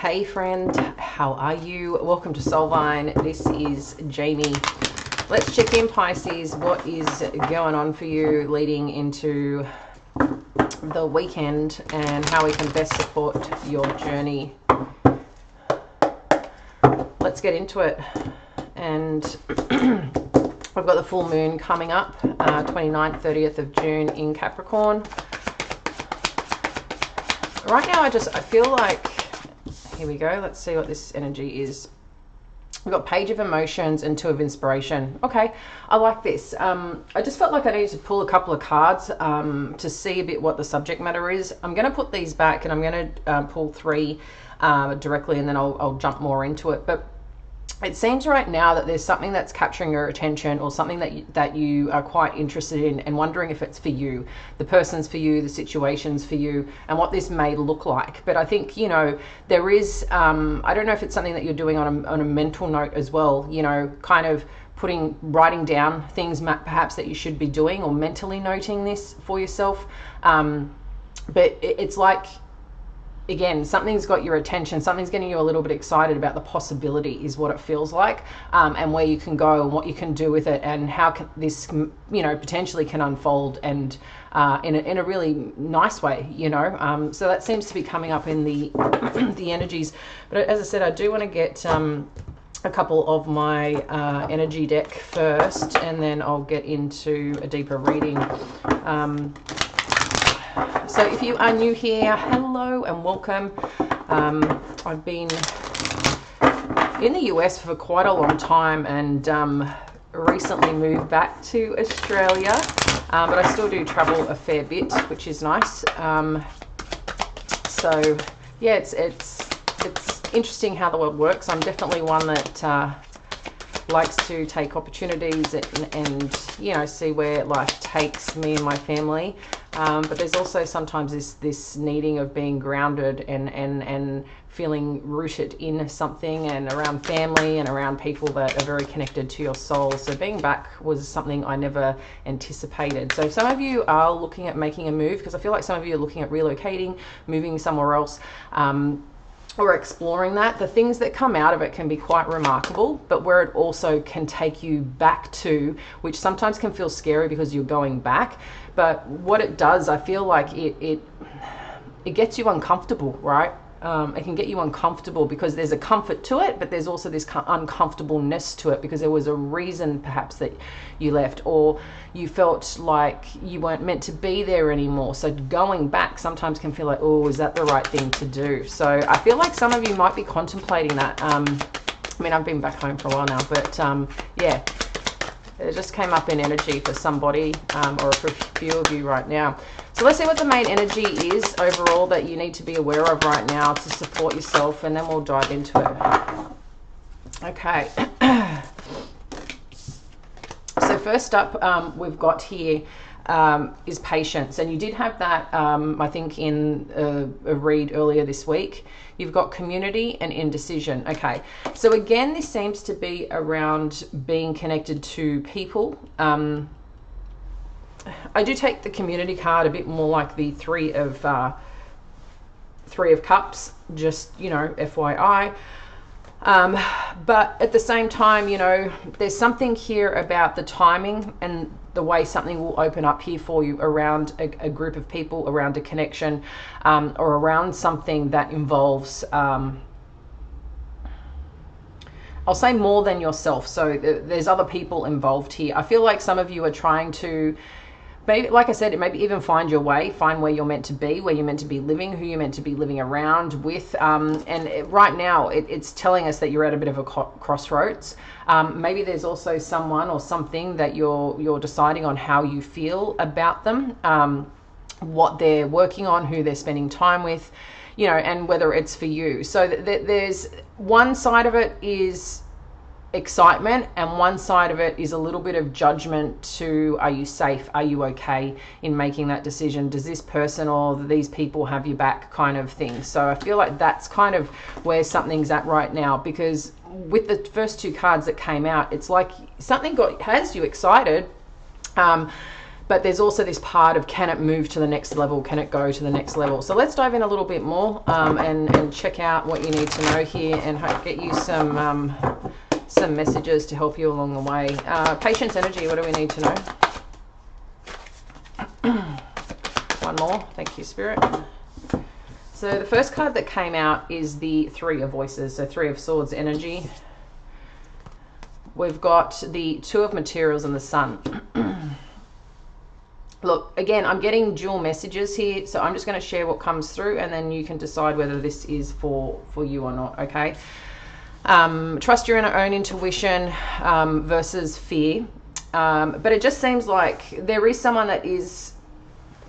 Hey friend, how are you? Welcome to Soulvine. This is Jamie. Let's check in, Pisces. What is going on for you leading into the weekend and how we can best support your journey? Let's get into it. And I've got the full moon coming up, 29th, 30th of June in Capricorn. Right now, I feel like, here we go. Let's see what this energy is. We've got Page of Emotions and Two of Inspiration. Okay, I like this. I just felt like I needed to pull a couple of cards to see a bit what the subject matter is. I'm going to put these back and I'm going to pull three directly, and then I'll jump more into it. But it seems right now that there's something that's capturing your attention, or something that you are quite interested in and wondering if it's for you, the person's for you, the situation's for you, and what this may look like. But I think, you know, there is, I don't know if it's something that you're doing on a mental note as well, you know, kind of writing down things perhaps that you should be doing, or mentally noting this for yourself. But it's like, again, something's got your attention, something's getting you a little bit excited about the possibility, is what it feels like, and where you can go and what you can do with it, and how this, you know, potentially can unfold, and in a really nice way, you know. So that seems to be coming up in the the energies. But as I said, I do want to get a couple of my energy deck first, and then I'll get into a deeper reading. So if you are new here, hello and welcome. I've been in the US for quite a long time, and recently moved back to Australia, but I still do travel a fair bit, which is nice. So yeah, it's interesting how the world works. I'm definitely one that likes to take opportunities and you know, see where life takes me and my family. But there's also sometimes this needing of being grounded and feeling rooted in something, and around family and around people that are very connected to your soul. So being back was something I never anticipated. So if some of you are looking at making a move, because I feel like some of you are looking at relocating, moving somewhere else, or exploring that, the things that come out of it can be quite remarkable, but where it also can take you back to, which sometimes can feel scary because you're going back, but what it does, I feel like it gets you uncomfortable, right? It can get you uncomfortable because there's a comfort to it, but there's also this uncomfortableness to it because there was a reason perhaps that you left, or you felt like you weren't meant to be there anymore. So going back sometimes can feel like, oh, is that the right thing to do? So I feel like some of you might be contemplating that. I mean, I've been back home for a while now, but yeah, it just came up in energy for somebody, or for a few of you right now. So let's see what the main energy is overall that you need to be aware of right now to support yourself, and then we'll dive into it. Okay. So first up, we've got here is patience, and you did have that, I think, in a read earlier this week. You've got community and indecision. Okay, so again, this seems to be around being connected to people. I do take the community card a bit more like the Three of Cups, just, you know, FYI. But at the same time, you know, there's something here about the timing and the way something will open up here for you around a group of people, around a connection, or around something that involves, I'll say, more than yourself. So there's other people involved here. I feel like some of you are trying to, maybe, like I said, it maybe even find your way, find where you're meant to be, where you're meant to be living, who you're meant to be living around with. Right now, it's telling us that you're at a bit of a crossroads. Maybe there's also someone or something that you're deciding on how you feel about them, what they're working on, who they're spending time with, you know, and whether it's for you. So there's one side of it is excitement, and one side of it is a little bit of judgment to, are you safe, are you okay in making that decision, does this person or these people have your back, kind of thing. So I feel like that's kind of where something's at right now, because with the first two cards that came out, it's like something has you excited, But there's also this part of, can it move to the next level? Can it go to the next level? So let's dive in a little bit more and check out what you need to know here, and get you some messages to help you along the way. Patience energy, what do we need to know? One more. Thank you, Spirit. So the first card that came out is the Three of Voices, so Three of Swords energy. We've got the Two of Materials and the Sun. Look, again, I'm getting dual messages here, so I'm just going to share what comes through, and then you can decide whether this is for you or not, okay? Trust your own intuition versus fear. But it just seems like there is someone that is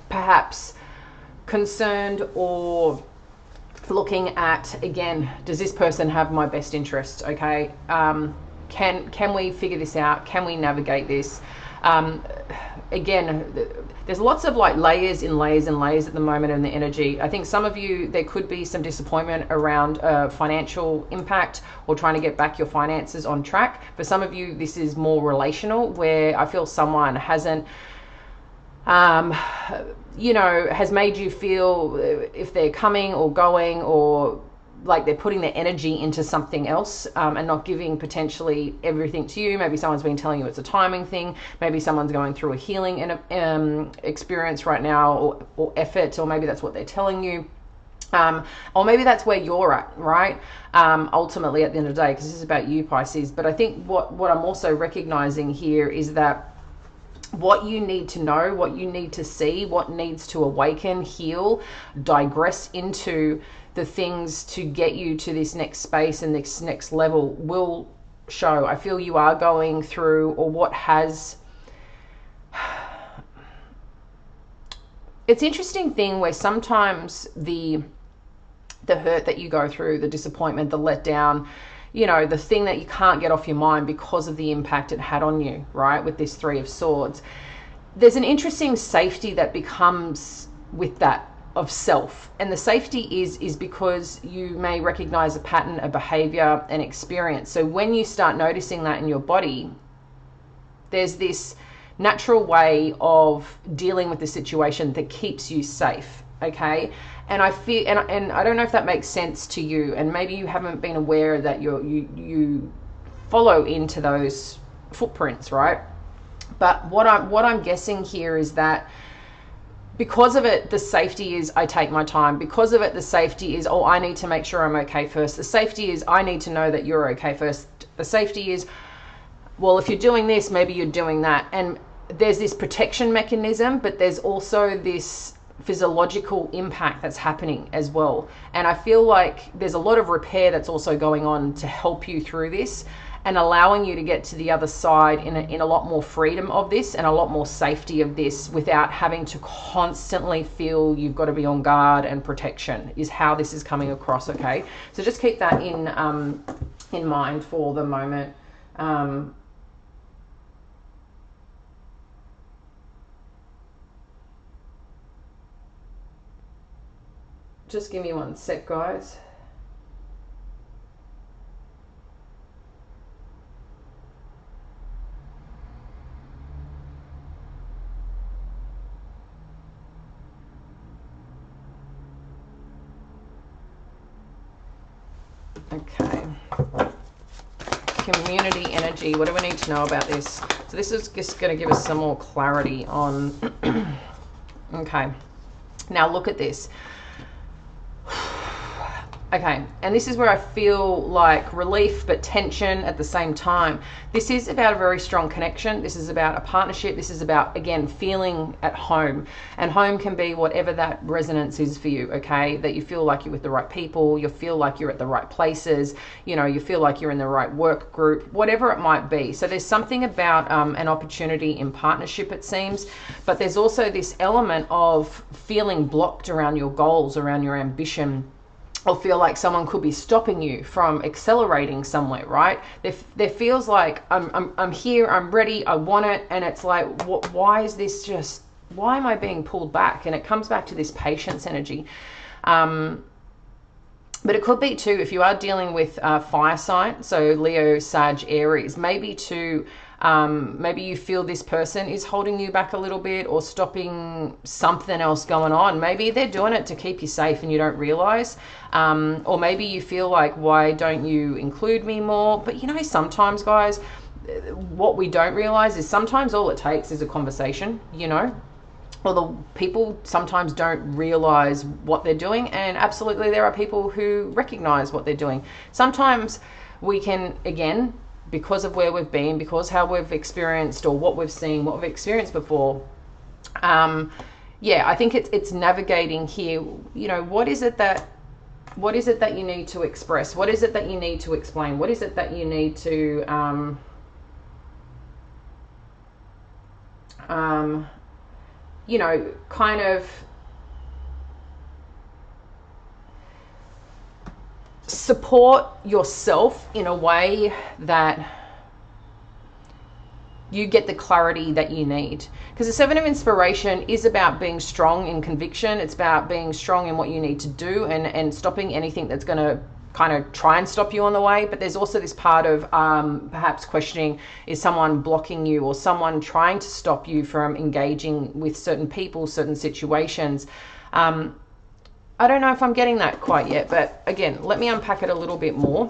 perhaps concerned or looking at, again, does this person have my best interest, okay? Can we figure this out? Can we navigate this? Again, there's lots of like layers and layers and layers at the moment in the energy. I think some of you, there could be some disappointment around financial impact or trying to get back your finances on track. For some of you, this is more relational, where I feel someone hasn't, you know, has made you feel if they're coming or going, or like they're putting their energy into something else and not giving potentially everything to you. Maybe someone's been telling you it's a timing thing. Maybe someone's going through a healing experience right now, or effort, or maybe that's what they're telling you. Or maybe that's where you're at, right? Ultimately, at the end of the day, because this is about you, Pisces. But I think what I'm also recognizing here is that what you need to know, what you need to see, what needs to awaken, heal, digress into the things to get you to this next space and this next level will show. I feel you are going through, or what has... It's an interesting thing where sometimes the hurt that you go through, the disappointment, the letdown, you know, the thing that you can't get off your mind because of the impact it had on you, right? With this Three of Swords, there's an interesting safety that becomes with that of self. And the safety is because you may recognize a pattern, a behavior, an experience. So when you start noticing that in your body, there's this natural way of dealing with the situation that keeps you safe, okay? And I feel, and I don't know if that makes sense to you, and maybe you haven't been aware that you follow into those footprints, right? But what I'm guessing here is that because of it, the safety is I take my time. Because of it, the safety is, oh, I need to make sure I'm okay first. The safety is I need to know that you're okay first. The safety is, well, if you're doing this, maybe you're doing that. And there's this protection mechanism, but there's also this physiological impact that's happening as well. And I feel like there's a lot of repair that's also going on to help you through this and allowing you to get to the other side in a lot more freedom of this and a lot more safety of this, without having to constantly feel you've got to be on guard and protection, is how this is coming across, okay? So just keep that in mind for the moment. Just give me one sec, guys. Okay. Community energy. What do we need to know about this? So this is just going to give us some more clarity on... Okay. Now look at this. Okay, and this is where I feel like relief but tension at the same time. This is about a very strong connection. This is about a partnership. This is about, again, feeling at home. And home can be whatever that resonance is for you, okay? That you feel like you're with the right people, you feel like you're at the right places, you know, you feel like you're in the right work group, whatever it might be. So there's something about an opportunity in partnership, it seems, but there's also this element of feeling blocked around your goals, around your ambition, or feel like someone could be stopping you from accelerating somewhere, right? There feels like I'm here, I'm ready, I want it, and it's like, why is this just, why am I being pulled back? And it comes back to this patience energy. But it could be too, if you are dealing with fire sign, so Leo, Sag, Aries, maybe to Maybe you feel this person is holding you back a little bit or stopping something else going on. Maybe they're doing it to keep you safe and you don't realize. Or maybe you feel like, why don't you include me more? But you know, sometimes, guys, what we don't realize is sometimes all it takes is a conversation, you know. Well, the people sometimes don't realize what they're doing, and absolutely there are people who recognize what they're doing. Sometimes we can, again, because of where we've been, because how we've experienced or what we've seen, what we've experienced before, yeah, I think it's navigating here, you know, what is it that you need to express? What is it that you need to explain? What is it that you need to you know, kind of support yourself in a way that you get the clarity that you need. Because the Seven of Inspiration is about being strong in conviction. It's about being strong in what you need to do and stopping anything that's going to kind of try and stop you on the way. But there's also this part of perhaps questioning, is someone blocking you or someone trying to stop you from engaging with certain people, certain situations? I don't know if I'm getting that quite yet, but again, let me unpack it a little bit more.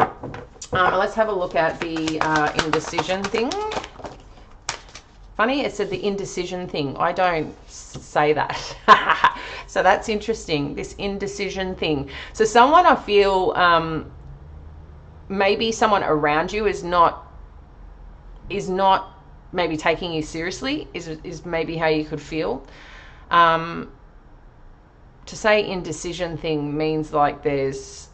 Let's have a look at the indecision thing. Funny, it said the indecision thing. I don't say that. So that's interesting, this indecision thing. So someone, I feel, maybe someone around you is not maybe taking you seriously, is maybe how you could feel. To say indecision thing means like there's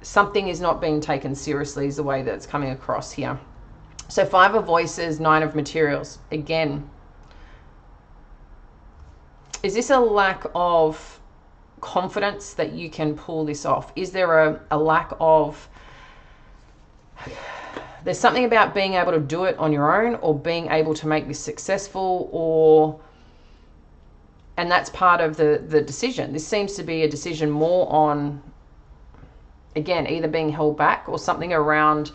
something is not being taken seriously, is the way that's coming across here. So 5 of Voices, 9 of Materials. Again, is this a lack of confidence that you can pull this off? Is there a lack of, there's something about being able to do it on your own or being able to make this successful, or, and that's part of the decision. This seems to be a decision more on, again, either being held back or something around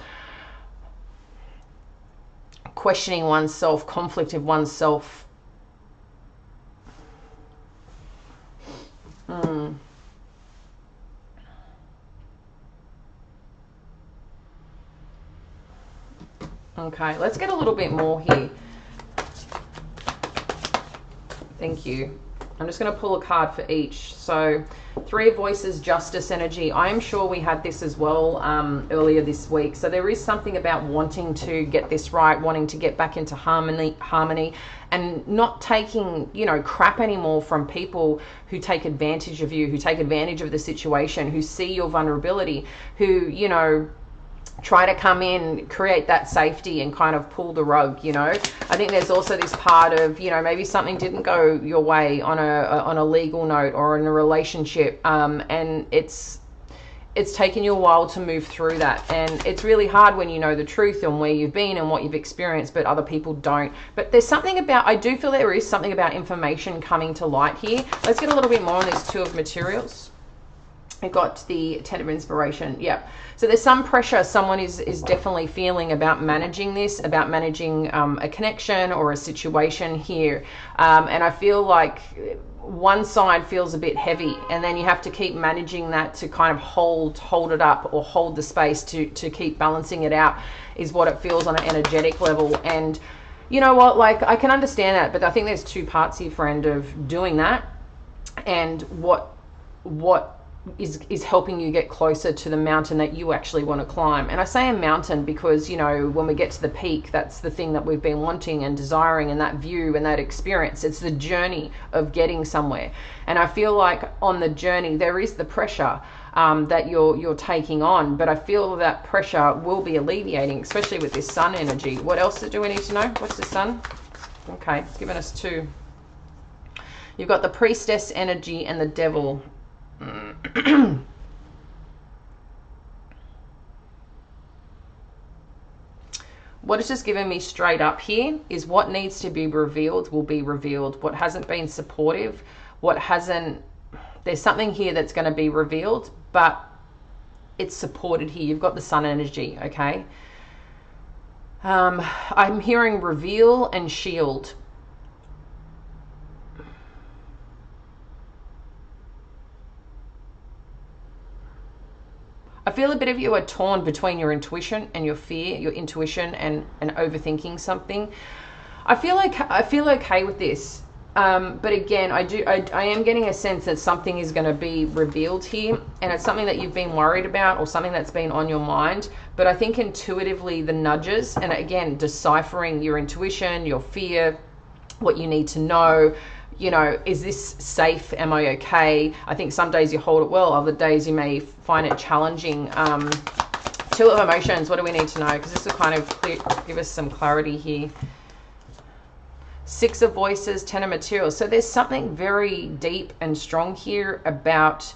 questioning oneself, conflict of oneself. Okay, let's get a little bit more here. Thank you. I'm just going to pull a card for each. So 3 of Voices, Justice energy. I am sure we had this as well earlier this week. So there is something about wanting to get this right, wanting to get back into harmony, and not taking, you know, crap anymore from people who take advantage of you, who take advantage of the situation, who see your vulnerability, who, you know, try to come in, create that safety and kind of pull the rug, you know. I think there's also this part of, you know, maybe something didn't go your way on a legal note or in a relationship, and it's taken you a while to move through that, and it's really hard when you know the truth and where you've been and what you've experienced, but other people don't. But there's something about, I do feel there is something about information coming to light here. Let's get a little bit more on this 2 of Materials. We've got the 10 of Inspiration. Yeah. So there's some pressure someone is definitely feeling about managing this, about managing a connection or a situation here. And I feel like one side feels a bit heavy, and then you have to keep managing that to kind of hold it up, or hold the space to keep balancing it out, is what it feels on an energetic level. And you know what, like, I can understand that, but I think there's 2 parts here, friend, of doing that and what is helping you get closer to the mountain that you actually want to climb. And I say a mountain because, you know, when we get to the peak, that's the thing that we've been wanting and desiring, and that view and that experience. It's the journey of getting somewhere. And I feel like on the journey there is the pressure that you're taking on, but I feel that pressure will be alleviating, especially with this Sun energy. What else do we need to know? What's the Sun? Okay, it's given us 2. You've got the Priestess energy and the Devil. What is just giving me straight up here is what needs to be revealed will be revealed. What hasn't been supportive, what hasn't, there's something here that's going to be revealed, but it's supported here. You've got the Sun energy, okay? I'm hearing reveal and shield. I feel a bit of you are torn between your intuition and your fear, your intuition and overthinking something. I feel okay with this. But again, I am getting a sense that something is going to be revealed here, and it's something that you've been worried about or something that's been on your mind. But I think intuitively the nudges, and again, deciphering your intuition, your fear, what you need to know, you know, is this safe? Am I okay? I think some days you hold it well, other days you may find it challenging. Two of emotions, what do we need to know? Because this will kind of give us some clarity here. Six of voices, 10 of materials. So there's something very deep and strong here about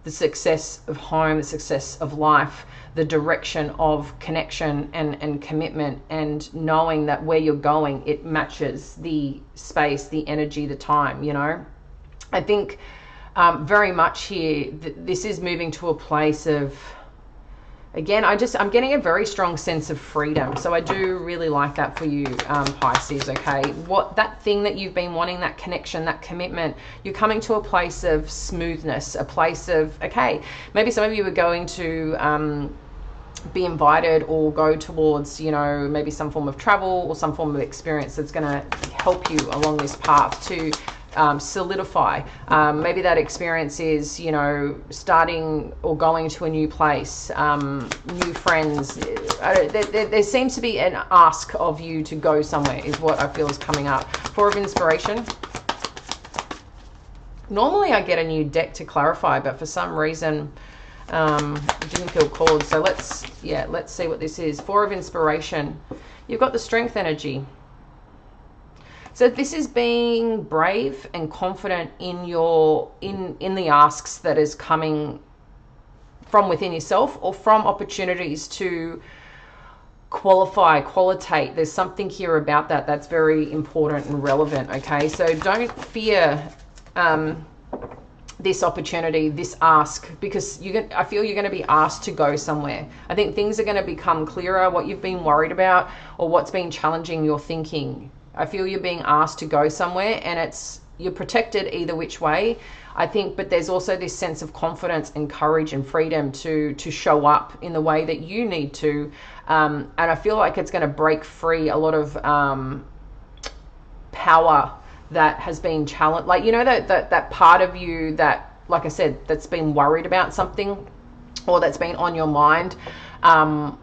the success of home, the success of life, the direction of connection and commitment, and knowing that where you're going, it matches the space, the energy, the time, you know. I think very much here, this is moving to a place of, again, I'm getting a very strong sense of freedom. So I do really like that for you, Pisces, okay? What that thing that you've been wanting, that connection, that commitment, you're coming to a place of smoothness, a place of, okay, maybe some of you are going to be invited or go towards, you know, maybe some form of travel or some form of experience that's going to help you along this path to solidify. Maybe that experience is, you know, starting or going to a new place, new friends. There seems to be an ask of you to go somewhere is what I feel is coming up. Four of inspiration. Normally I get a new deck to clarify, but for some reason didn't feel called. So let's see what this is. Four of inspiration. You've got the strength energy. So this is being brave and confident in your in the asks that is coming from within yourself or from opportunities to qualitate. There's something here about that that's very important and relevant, okay? So don't fear this opportunity, this ask, because I feel you're going to be asked to go somewhere. I think things are going to become clearer, what you've been worried about or what's been challenging your thinking. I feel you're being asked to go somewhere, and you're protected either which way, I think, but there's also this sense of confidence and courage and freedom to show up in the way that you need to. And I feel like it's going to break free a lot of power that has been challenged. Like, you know, that part of you that, like I said, that's been worried about something or that's been on your mind.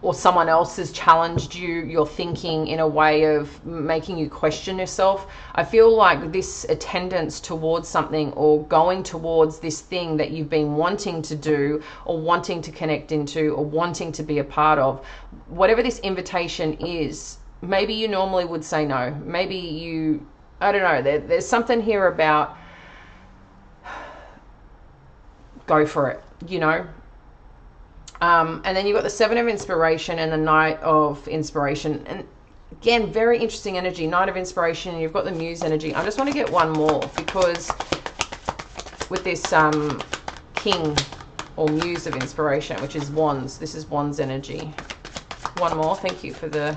Or someone else has challenged your thinking in a way of making you question yourself. I feel like this attendance towards something or going towards this thing that you've been wanting to do or wanting to connect into or wanting to be a part of, whatever this invitation is, maybe you normally would say no. Maybe you, I don't know, there's something here about go for it, you know. And then you've got the Seven of Inspiration and the Knight of Inspiration. And again, very interesting energy. Knight of Inspiration, and you've got the Muse energy. I just want to get one more, because with this King or Muse of Inspiration, which is Wands, this is Wands energy. One more. Thank you for the...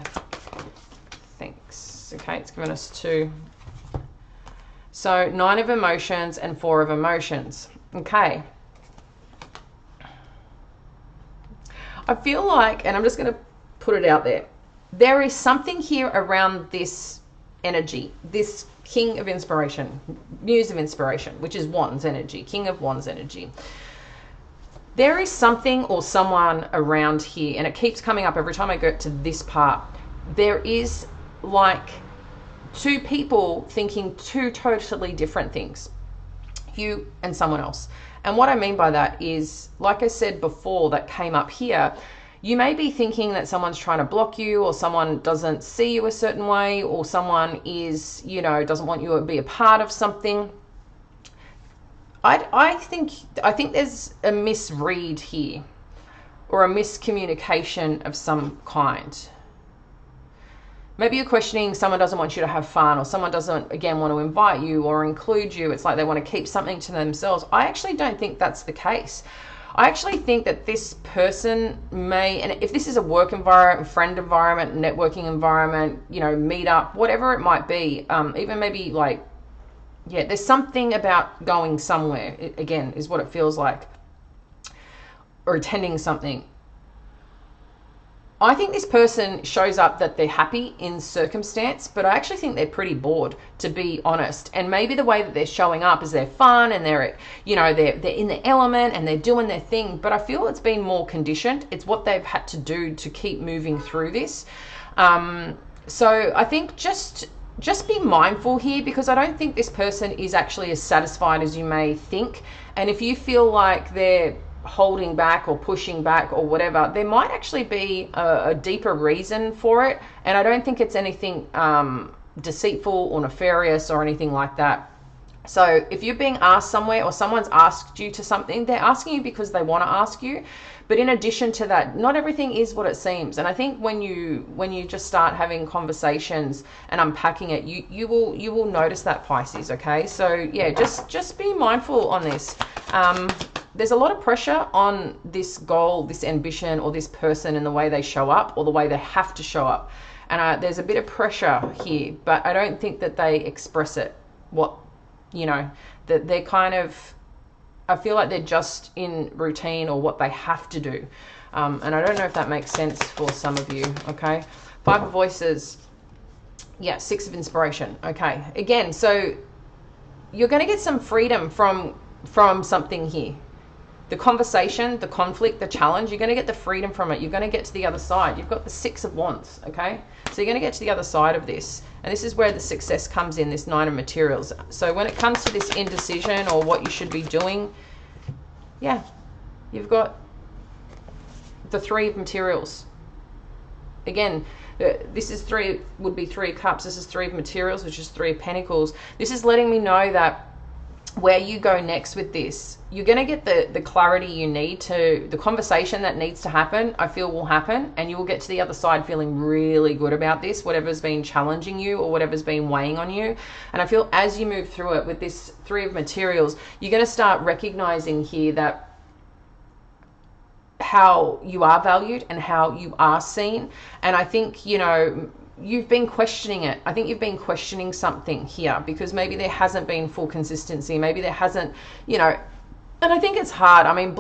Thanks. Okay, it's given us two. So 9 of Emotions and 4 of Emotions. Okay. I feel like, and I'm just going to put it out there, there is something here around this energy, this King of Inspiration, Muse of Inspiration, which is Wands energy, King of Wands energy. There is something or someone around here, and it keeps coming up every time I get to this part. There is like two people thinking two totally different things, you and someone else. And what I mean by that is, like I said before, that came up here, you may be thinking that someone's trying to block you, or someone doesn't see you a certain way, or someone is, you know, doesn't want you to be a part of something. I think there's a misread here, or a miscommunication of some kind. Maybe you're questioning someone doesn't want you to have fun, or someone doesn't, again, want to invite you or include you. It's like they want to keep something to themselves. I actually don't think that's the case. I actually think that this person may, and if this is a work environment, friend environment, networking environment, you know, meet up, whatever it might be, even maybe like, yeah, there's something about going somewhere, again, is what it feels like, or attending something. I think this person shows up that they're happy in circumstance, but I actually think they're pretty bored, to be honest. And maybe the way that they're showing up is they're fun and they're, you know, they're in the element and they're doing their thing. But I feel it's been more conditioned. It's what they've had to do to keep moving through this. So I think just be mindful here, because I don't think this person is actually as satisfied as you may think. And if you feel like they're holding back or pushing back or whatever, there might actually be a deeper reason for it. And I don't think it's anything deceitful or nefarious or anything like that. So if you're being asked somewhere, or someone's asked you to something, they're asking you because they want to ask you. But in addition to that, not everything is what it seems. And I think when you just start having conversations and unpacking it, you will notice that, Pisces. Okay, so yeah, just be mindful on this. There's a lot of pressure on this goal, this ambition, or this person in the way they show up or the way they have to show up. And there's a bit of pressure here, but I don't think that they express it. What, you know, that they're kind of, I feel like they're just in routine or what they have to do. And I don't know if that makes sense for some of you, okay? 5 of Voices, yeah, 6 of Inspiration, okay. Again, so you're going to get some freedom from something here. The conversation, the conflict, the challenge, you're going to get the freedom from it. You're going to get to the other side. You've got the 6 of Wands, okay? So you're going to get to the other side of this. And this is where the success comes in, this 9 of Materials. So when it comes to this indecision or what you should be doing, yeah, you've got the 3 of Materials. Again, this is would be 3 of Cups. This is 3 of Materials, which is 3 of Pentacles. This is letting me know that where you go next with this, you're going to get the clarity you need to, the conversation that needs to happen, I feel will happen, and you will get to the other side feeling really good about this, whatever's been challenging you or whatever's been weighing on you. And I feel as you move through it with this 3 of Materials, you're going to start recognizing here that how you are valued and how you are seen. And I think, you know, you've been questioning it. I think you've been questioning something here, because maybe there hasn't been full consistency. Maybe there hasn't, you know, and I think it's hard. I mean,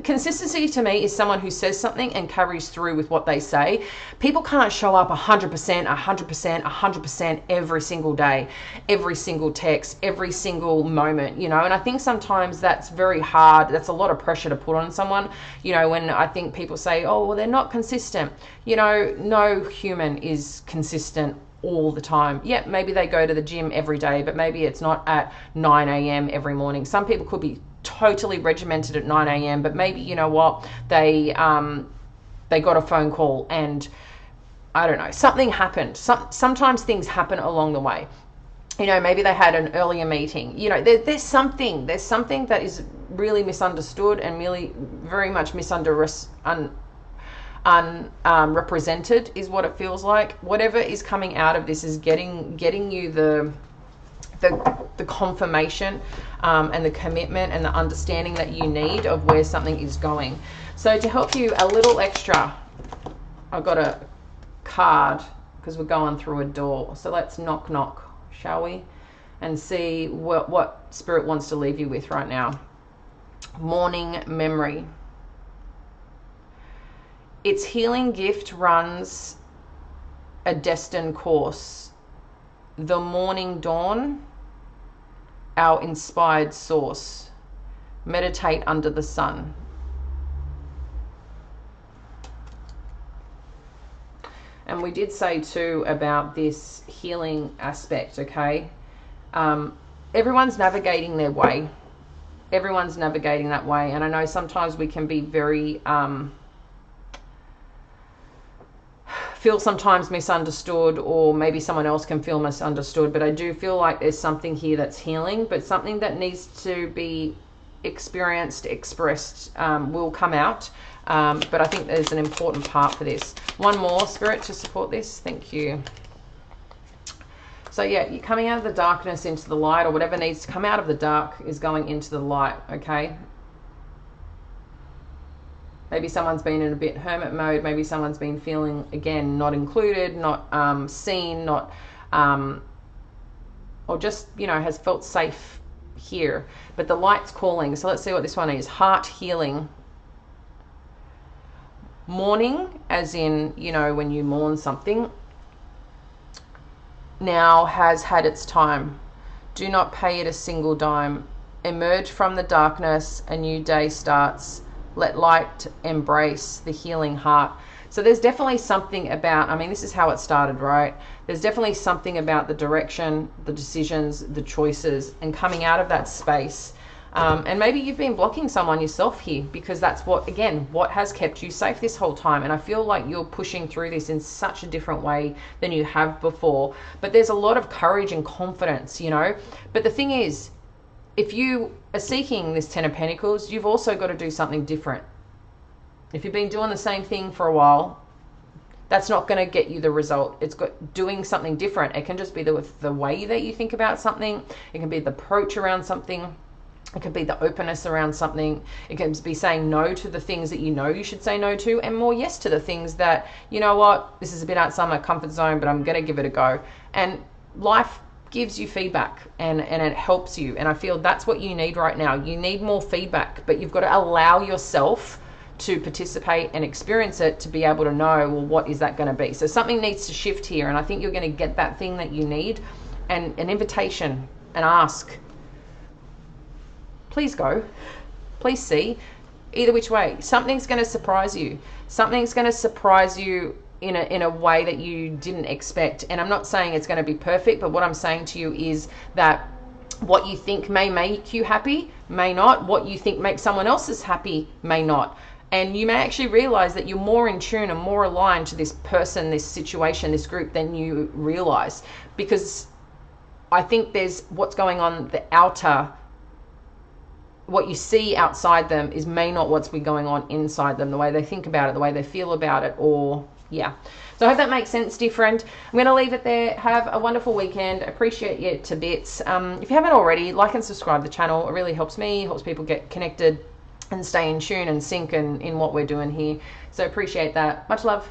consistency to me is someone who says something and carries through with what they say. People can't show up 100%, 100%, 100% every single day, every single text, every single moment, you know, and I think sometimes that's very hard. That's a lot of pressure to put on someone, you know, when I think people say, oh, well, they're not consistent. You know, no human is consistent all the time. Yeah, maybe they go to the gym every day, but maybe it's not at 9 a.m. every morning. Some people could be totally regimented at 9 a.m. but maybe, you know what, they got a phone call and I don't know, something happened. Sometimes things happen along the way. You know, maybe they had an earlier meeting. You know, there's something that is really misunderstood and really very much represented is what it feels like. Whatever is coming out of this is getting you the confirmation and the commitment and the understanding that you need of where something is going. So to help you a little extra, I've got a card because we're going through a door. So let's knock knock, shall we, and see what Spirit wants to leave you with right now. Morning memory. Its healing gift runs a destined course. The morning dawn, our inspired source. Meditate under the sun. And we did say too about this healing aspect, okay? Everyone's navigating their way. Everyone's navigating that way. And I know sometimes we can be very... feel sometimes misunderstood, or maybe someone else can feel misunderstood, but I do feel like there's something here that's healing, but something that needs to be experienced, expressed, will come out. But I think there's an important part for this. One more, Spirit, to support this. Thank you. So yeah, you're coming out of the darkness into the light, or whatever needs to come out of the dark is going into the light, okay? Maybe someone's been in a bit hermit mode. Maybe someone's been feeling, again, not included, not seen, not, or just, you know, has felt safe here. But the light's calling. So let's see what this one is. Heart healing. Mourning, as in, you know, when you mourn something, now has had its time. Do not pay it a single dime. Emerge from the darkness. A new day starts. Let light embrace the healing heart. So there's definitely something about, I mean, this is how it started, right? There's definitely something about the direction, the decisions, the choices, and coming out of that space. And maybe you've been blocking someone yourself here, because that's what, again, what has kept you safe this whole time. And I feel like you're pushing through this in such a different way than you have before. But there's a lot of courage and confidence, you know. But the thing is, if you are seeking this Ten of Pentacles, you've also got to do something different. If you've been doing the same thing for a while, that's not going to get you the result. It's got doing something different. It can just be the way that you think about something. It can be the approach around something. It could be the openness around something. It can be saying no to the things that you know you should say no to, and more yes to the things that, you know what, this is a bit outside my comfort zone, but I'm going to give it a go. And life gives you feedback, and it helps you. And I feel that's what you need right now. You need more feedback, but you've got to allow yourself to participate and experience it to be able to know, well, what is that going to be? So something needs to shift here, and I think you're going to get that thing that you need, and an invitation, an ask. Please go, please see. Either which way, something's going to surprise you. Something's going to surprise you in a way that you didn't expect. And I'm not saying it's going to be perfect, but what I'm saying to you is that what you think may make you happy may not. What you think makes someone else's happy may not. And you may actually realize that you're more in tune and more aligned to this person, this situation, this group than you realize. Because I think there's what's going on the outer, what you see outside them is may not what's been going on inside them, the way they think about it, the way they feel about it, or yeah. So I hope that makes sense, dear friend. I'm going to leave it there. Have a wonderful weekend. Appreciate you to bits. If you haven't already, like and subscribe to the channel. It really helps me, helps people get connected and stay in tune and sync in what we're doing here. So appreciate that. Much love.